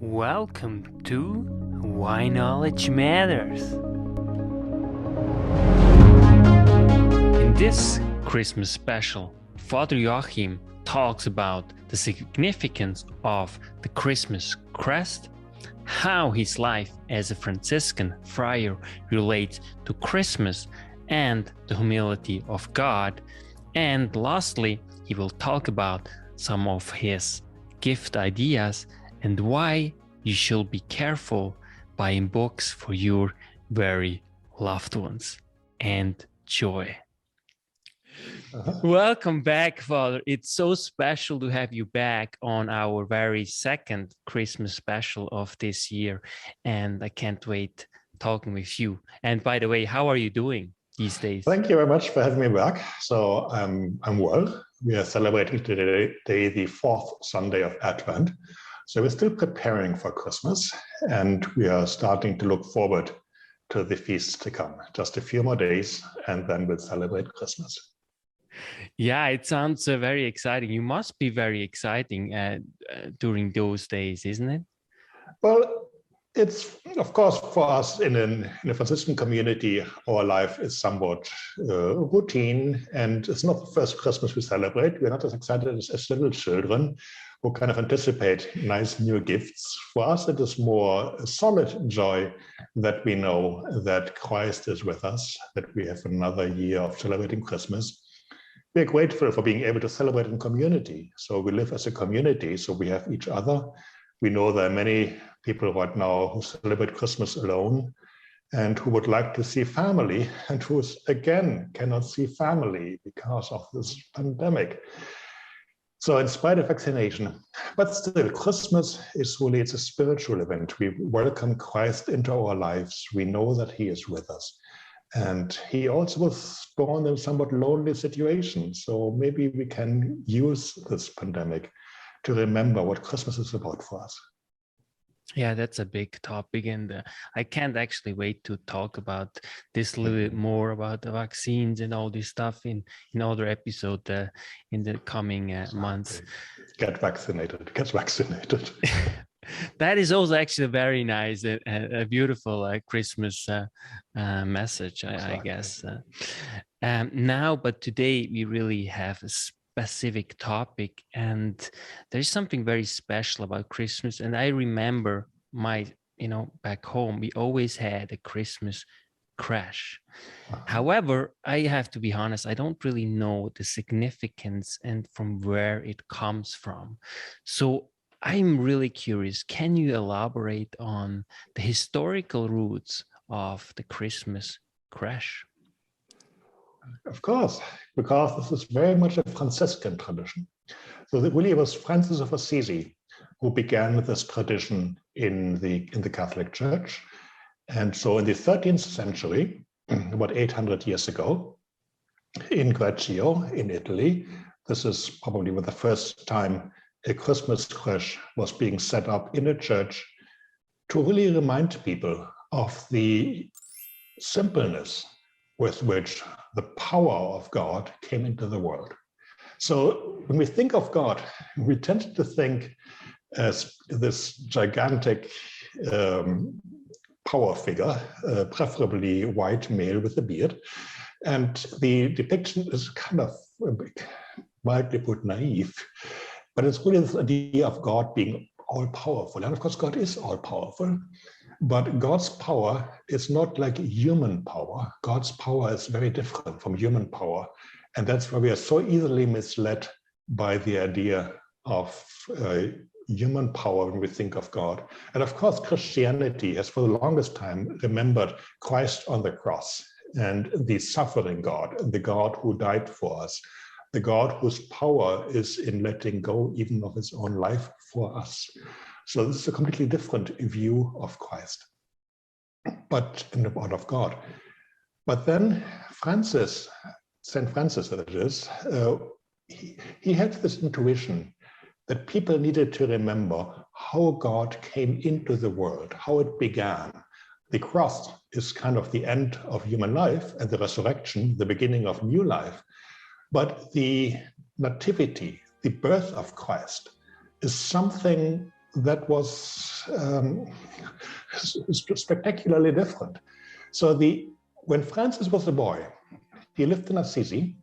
Welcome to Why Knowledge Matters. In this Christmas special, Father Joachim talks about the significance of the Christmas crest, how his life as a Franciscan friar relates to Christmas and the humility of God, and lastly, he will talk about some of his gift ideas and why you should be careful buying books for your very loved ones. Enjoy. Welcome back, Father. It's so special to have you back on our very second Christmas special of this year. And I can't wait talking with you. And by the way, how are you doing these days? Thank you very much for having me back. So I'm well. We are celebrating today the fourth Sunday of Advent. So we're still preparing for Christmas, and we are starting to look forward to the feasts to come. Just a few more days, and then we'll celebrate Christmas. Yeah, it sounds very exciting. You must be very exciting during those days, isn't it? Well, it's, of course, for us in a Franciscan community, our life is somewhat routine, and it's not the first Christmas we celebrate. We're not as excited as little children who kind of anticipate nice new gifts. For us, it is more a solid joy that we know that Christ is with us, that we have another year of celebrating Christmas. We're grateful for being able to celebrate in community. So we live as a community, so we have each other. We know there are many people right now who celebrate Christmas alone and who would like to see family and who, again, cannot see family because of this pandemic. So in spite of vaccination, but still, Christmas is really, it's a spiritual event. We welcome Christ into our lives. We know that he is with us. And he also was born in a somewhat lonely situation. So maybe we can use this pandemic to remember what Christmas is about for us. Yeah, that's a big topic, and I can't actually wait to talk about this a little bit more about the vaccines and all this stuff in other episode in the coming months. Get vaccinated. That is also actually very nice, a beautiful Christmas message, I guess. Now, but today we really have a specific topic, and there's something very special about Christmas. And I remember back home, we always had a Christmas crèche. However, I have to be honest, I don't really know the significance and from where it comes from. So I'm really curious, can you elaborate on the historical roots of the Christmas crèche? Of course, because this is very much a Franciscan tradition. So it really was Francis of Assisi who began this tradition in the Catholic Church. And so in the 13th century, about 800 years ago, in Greccio, in Italy, this is probably the first time a Christmas crèche was being set up in a church to really remind people of the simpleness with which the power of God came into the world. So when we think of God, we tend to think as this gigantic power figure, preferably white male with a beard. And the depiction is kind of, mildly put, naive, but it's really this idea of God being all-powerful. And of course, God is all-powerful. But God's power is not like human power. God's power is very different from human power. And that's why we are so easily misled by the idea of human power when we think of God. And of course, Christianity has for the longest time remembered Christ on the cross and the suffering God, the God who died for us, the God whose power is in letting go even of his own life for us. So this is a completely different view of Christ, but in the word of God. But then St. Francis, that it is, he had this intuition that people needed to remember how God came into the world, how it began. The cross is kind of the end of human life, and the resurrection, the beginning of new life. But the nativity, the birth of Christ, is something that was spectacularly different. So when Francis was a boy, he lived in Assisi,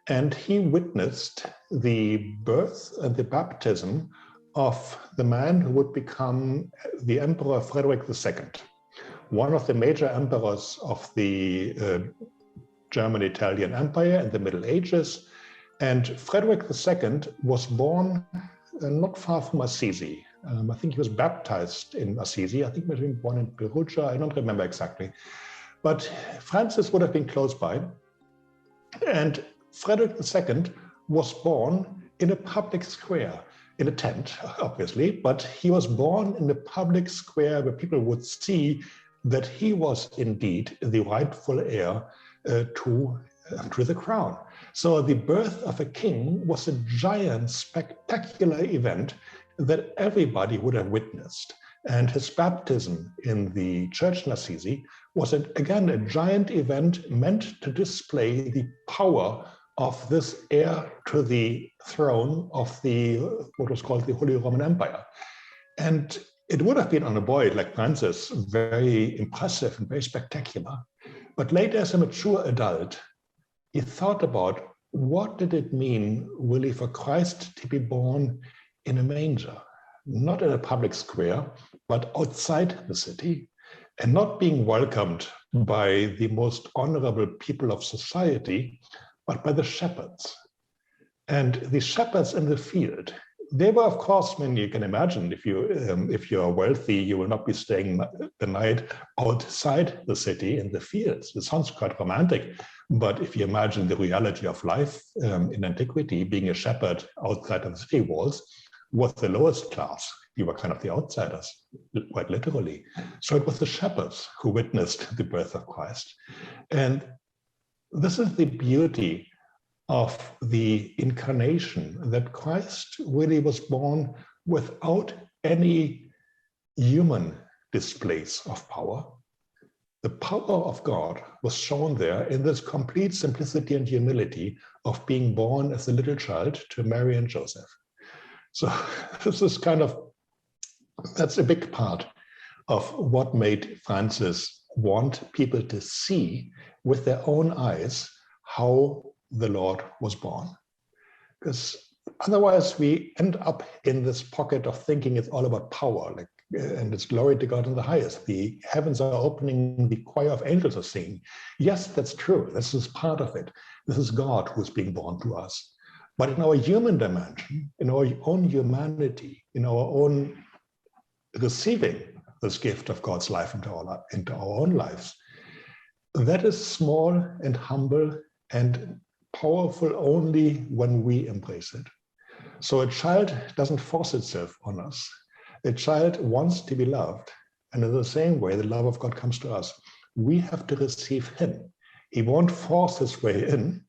and he witnessed the birth and the baptism of the man who would become the Emperor Frederick II, one of the major emperors of the German-Italian Empire in the Middle Ages. And Frederick II was born not far from Assisi. I think he was baptized in Assisi. I think he was born in Perugia. I don't remember exactly. But Francis would have been close by. And Frederick II was born in a public square, in a tent, obviously, but he was born in a public square where people would see that he was indeed the rightful heir to the crown. So the birth of a king was a giant, spectacular event that everybody would have witnessed. And his baptism in the church in Assisi was, again, a giant event meant to display the power of this heir to the throne of what was called the Holy Roman Empire. And it would have been on a boy like Francis very impressive and very spectacular. But later, as a mature adult, he thought about what did it mean really for Christ to be born in a manger, not in a public square, but outside the city, and not being welcomed by the most honorable people of society, but by the shepherds. And the shepherds in the field, they were, of course, I mean, you can imagine if you are wealthy, you will not be staying the night outside the city in the fields. It sounds quite romantic, but if you imagine the reality of life in antiquity, being a shepherd outside of the city walls was the lowest class. You were kind of the outsiders, quite literally. So it was the shepherds who witnessed the birth of Christ. And this is the beauty of the incarnation, that Christ really was born without any human displays of power. The power of God was shown there in this complete simplicity and humility of being born as a little child to Mary and Joseph. So this is that's a big part of what made Francis want people to see with their own eyes how the Lord was born. Because otherwise we end up in this pocket of thinking it's all about power, and it's glory to God in the highest. The heavens are opening, the choir of angels are singing. Yes, that's true. This is part of it. This is God who's being born to us. But in our human dimension, in our own humanity, in our own receiving this gift of God's life into our own lives, that is small and humble and powerful only when we embrace it. So a child doesn't force itself on us. A child wants to be loved. And in the same way, the love of God comes to us. We have to receive him. He won't force his way in.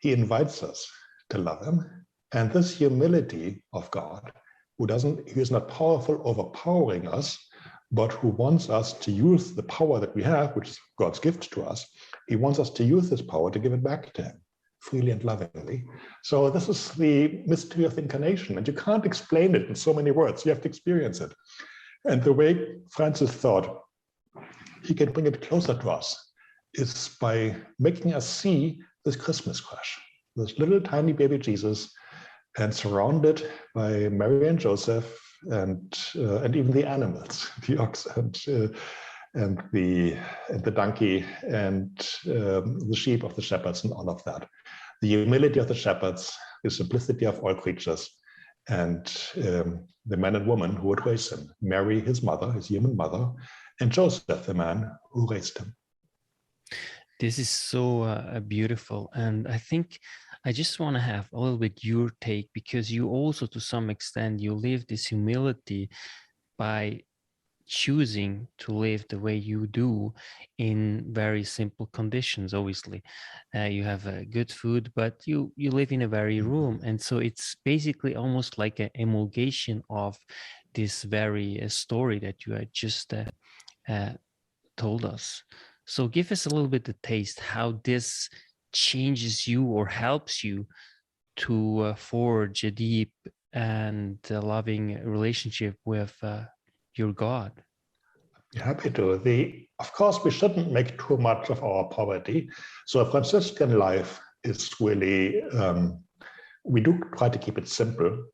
He invites us to love him. And this humility of God, who is not powerful, overpowering us, but who wants us to use the power that we have, which is God's gift to us. He wants us to use this power to give it back to him, freely and lovingly. So this is the mystery of the incarnation, and you can't explain it in so many words. You have to experience it. And the way Francis thought he can bring it closer to us is by making us see this Christmas crèche, this little tiny baby Jesus, and surrounded by Mary and Joseph, and even the animals, the ox and the donkey and the sheep of the shepherds and all of that. The humility of the shepherds, the simplicity of all creatures, and the man and woman who would raise him. Mary, his mother, his human mother, and Joseph, the man who raised him. This is so beautiful. And I think I just want to have a little bit your take, because you also, to some extent, you live this humility by choosing to live the way you do in very simple conditions. Obviously, you have good food, but you live in a very room. And so it's basically almost like an emulgation of this very story that you had just told us. So give us a little bit of taste how this changes you or helps you to forge a deep and loving relationship with your God? Happy to. Of course, we shouldn't make too much of our poverty. So a Franciscan life is really, we do try to keep it simple,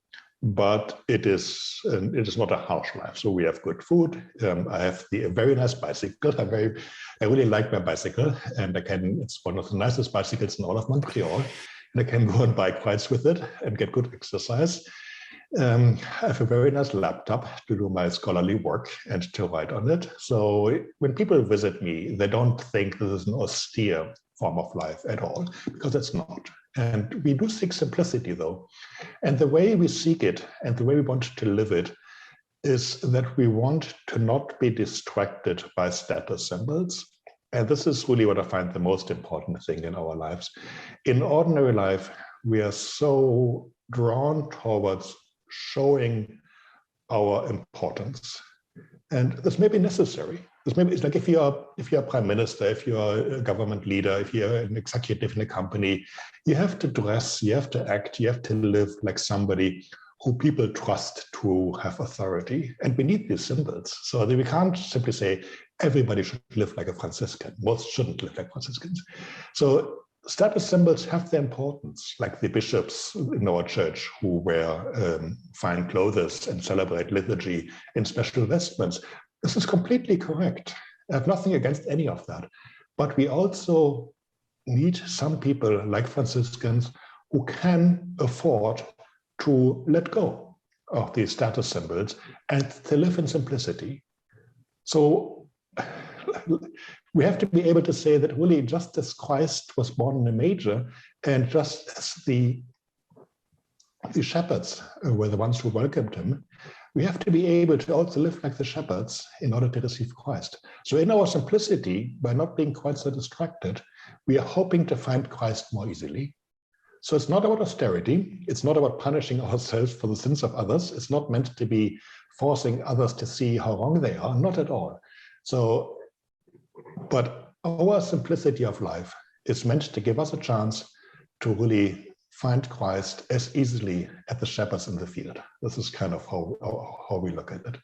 but it is not a harsh life. So we have good food. I have a very nice bicycle. I really like my bicycle, and it's one of the nicest bicycles in all of Montreal. And I can go on bike rides with it and get good exercise. I have a very nice laptop to do my scholarly work and to write on it. So when people visit me, they don't think this is an austere form of life at all, because it's not. And we do seek simplicity, though. And the way we seek it and the way we want to live it is that we want to not be distracted by status symbols. And this is really what I find the most important thing in our lives. In ordinary life, we are so drawn towards showing our importance. And this may be necessary. It's like if you're a prime minister, if you're a government leader, if you're an executive in a company, you have to dress, you have to act, you have to live like somebody who people trust to have authority. And we need these symbols. So that we can't simply say everybody should live like a Franciscan. Most shouldn't live like Franciscans. So status symbols have their importance, like the bishops in our church who wear fine clothes and celebrate liturgy in special vestments. This is completely correct. I have nothing against any of that. But we also need some people like Franciscans who can afford to let go of these status symbols and to live in simplicity. So we have to be able to say that really just as Christ was born in a manger, and just as the shepherds were the ones who welcomed him, we have to be able to also live like the shepherds in order to receive Christ. So in our simplicity, by not being quite so distracted, we are hoping to find Christ more easily. So it's not about austerity. It's not about punishing ourselves for the sins of others. It's not meant to be forcing others to see how wrong they are, not at all. So, but our simplicity of life is meant to give us a chance to really find Christ as easily as the shepherds in the field. This is kind of how we look at it.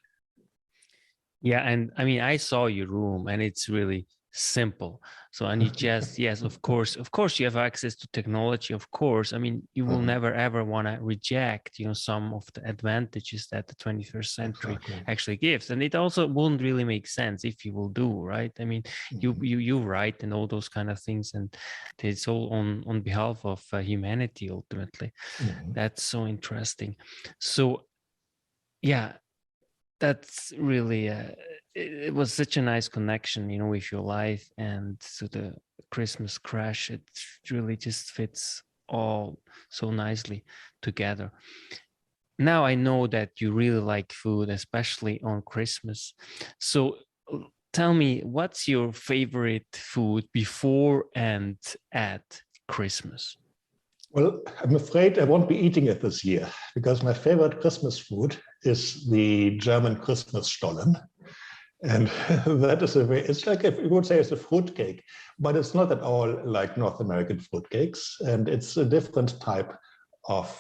Yeah, and I mean, I saw your room, and it's really simple. So, and you just, yes, of course, you have access to technology, of course. I mean, you will never ever want to reject, some of the advantages that the 21st century actually gives. And it also won't really make sense if you will do, right? I mean, you write and all those kind of things, and it's all on behalf of humanity ultimately. That's so interesting. So, yeah, that's really it was such a nice connection, with your life, and so the Christmas crèche, it really just fits all so nicely together. Now I know that you really like food, especially on Christmas. So tell me, what's your favorite food before and at Christmas? Well, I'm afraid I won't be eating it this year, because my favorite Christmas food is the German Christmas Stollen. And that is it's like, if you would say, it's a fruit cake, but it's not at all like North American fruit cakes. And it's a different type of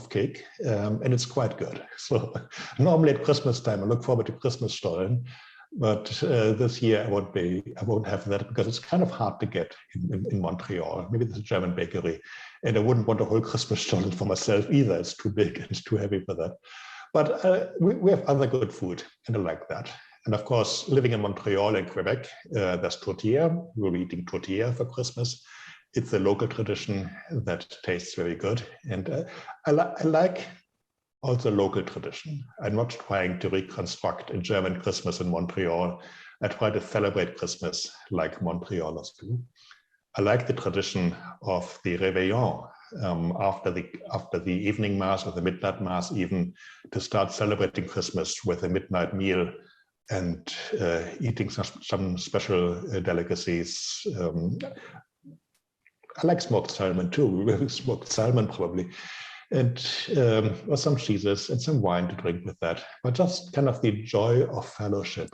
cake, and it's quite good. So normally at Christmas time, I look forward to Christmas Stollen. But this year I won't have that, because it's kind of hard to get in Montreal. Maybe there's a German bakery, and I wouldn't want a whole Christmas stollen for myself either. It's too big and it's too heavy for that. But we have other good food, and I like that. And of course, living in Montreal and Quebec, there's tortilla. We'll be eating tortilla for Christmas. It's a local tradition that tastes very good, and I like also local tradition. I'm not trying to reconstruct a German Christmas in Montreal. I try to celebrate Christmas like Montrealers do. I like the tradition of the Réveillon, after the evening mass or the midnight mass, even to start celebrating Christmas with a midnight meal and eating some special delicacies. I like smoked salmon too. Smoked salmon probably. And or some cheeses and some wine to drink with that, but just kind of the joy of fellowship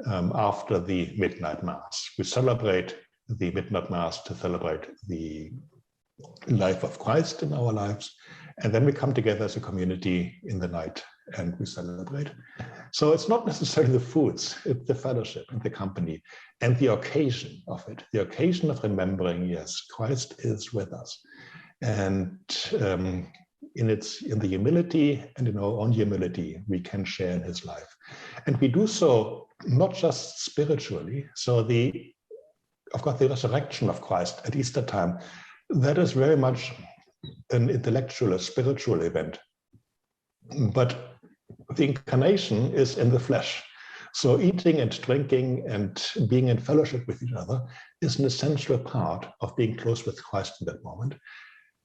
after the midnight mass. We celebrate the midnight mass to celebrate the life of Christ in our lives, and then we come together as a community in the night and we celebrate. So it's not necessarily the foods, it's the fellowship and the company and the occasion of it, the occasion of remembering, yes, Christ is with us. And in the humility and in our own humility, we can share in his life. And we do so not just spiritually. So of course, the resurrection of Christ at Easter time, that is very much an intellectual, a spiritual event. But the incarnation is in the flesh. So eating and drinking and being in fellowship with each other is an essential part of being close with Christ in that moment.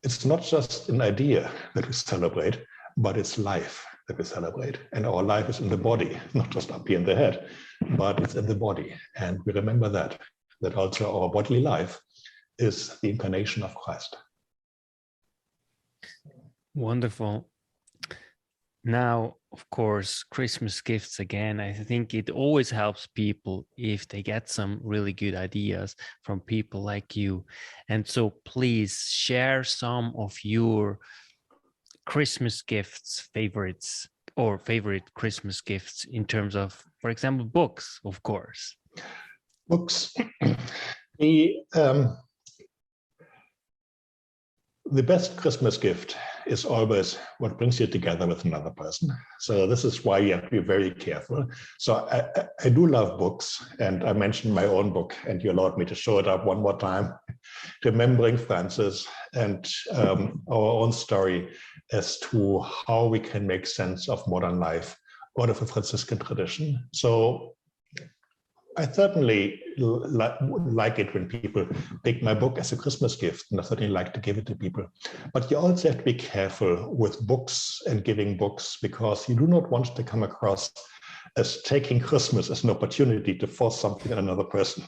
It's not just an idea that we celebrate, but it's life that we celebrate. And our life is in the body, not just up here in the head, but it's in the body. And we remember that also our bodily life is the incarnation of Christ. Wonderful. Now, of course, Christmas gifts again. I think it always helps people if they get some really good ideas from people like you. And so please share some of your Christmas gifts, favorites, or favorite Christmas gifts in terms of, for example, books, of course. Books. The best Christmas gift is always what brings you together with another person. So this is why you have to be very careful. So I do love books, and I mentioned my own book, and you allowed me to show it up one more time, Remembering Francis, and our own story as to how we can make sense of modern life out of a Franciscan tradition. So I certainly like it when people pick my book as a Christmas gift, and I certainly like to give it to people. But you also have to be careful with books and giving books, because you do not want to come across as taking Christmas as an opportunity to force something on another person.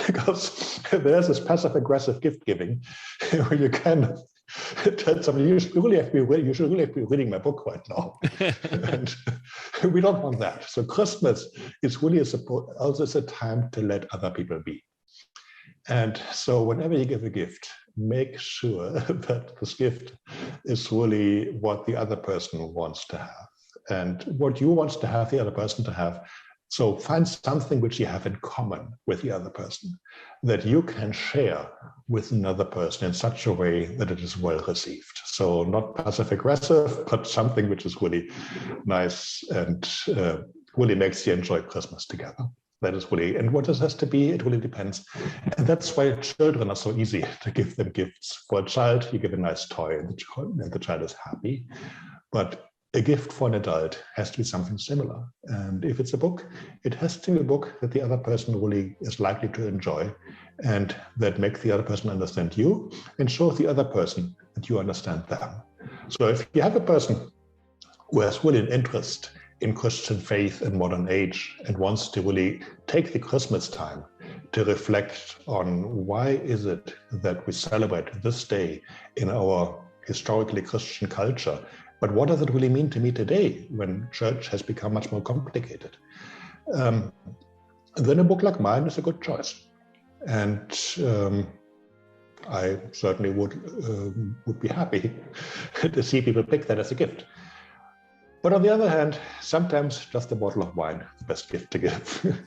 Because there's this passive-aggressive gift giving where you kind of tell somebody, you should really have to be reading my book right now. And we don't want that. So Christmas is really also a time to let other people be. And so whenever you give a gift, make sure that this gift is really what the other person wants to have and what you want to have the other person to have. So find something which you have in common with the other person that you can share with another person in such a way that it is well received. So not passive aggressive, but something which is really nice and really makes you enjoy Christmas together. That is really, and what this has to be, it really depends. And that's why children are so easy to give them gifts. For a child, you give a nice toy and the child is happy. But a gift for an adult has to be something similar. And if it's a book, it has to be a book that the other person really is likely to enjoy and that makes the other person understand you and shows the other person that you understand them. So if you have a person who has really an interest in Christian faith and modern age and wants to really take the Christmas time to reflect on why is it that we celebrate this day in our historically Christian culture, but what does it really mean to me today when church has become much more complicated? Then a book like mine is a good choice. And I certainly would be happy to see people pick that as a gift. But on the other hand, sometimes just a bottle of wine is the best gift to give.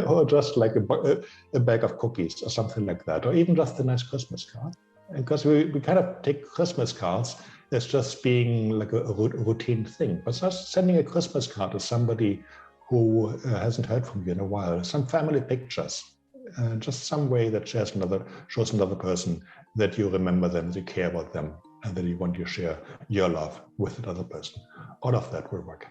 Or just like a bag of cookies or something like that, or even just a nice Christmas card. Because we kind of take Christmas cards as just being like a routine thing. But just sending a Christmas card to somebody who hasn't heard from you in a while, some family pictures, just some way that shows another person that you remember them, that you care about them, and that you want to share your love with that other person. All of that will work.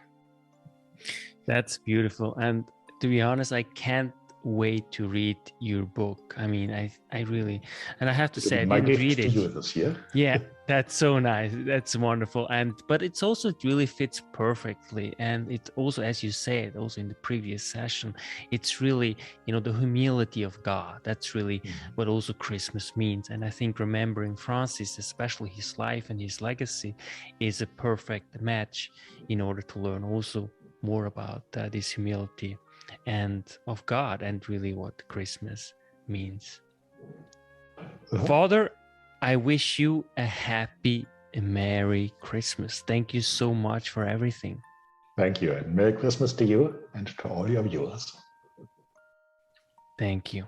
That's beautiful. And to be honest, I can't wait to read your book. I mean, I really, and I have to say, I didn't read it. To you this year. Yeah, that's so nice. That's wonderful. But it's also, it really fits perfectly. And it also, as you said, also in the previous session, it's really, the humility of God. That's really what also Christmas means. And I think remembering Francis, especially his life and his legacy, is a perfect match in order to learn also more about this humility and of God and really what Christmas means. Father, I wish you a happy and Merry Christmas. Thank you so much for everything. Thank you, and Merry Christmas to you and to all your viewers. Thank you.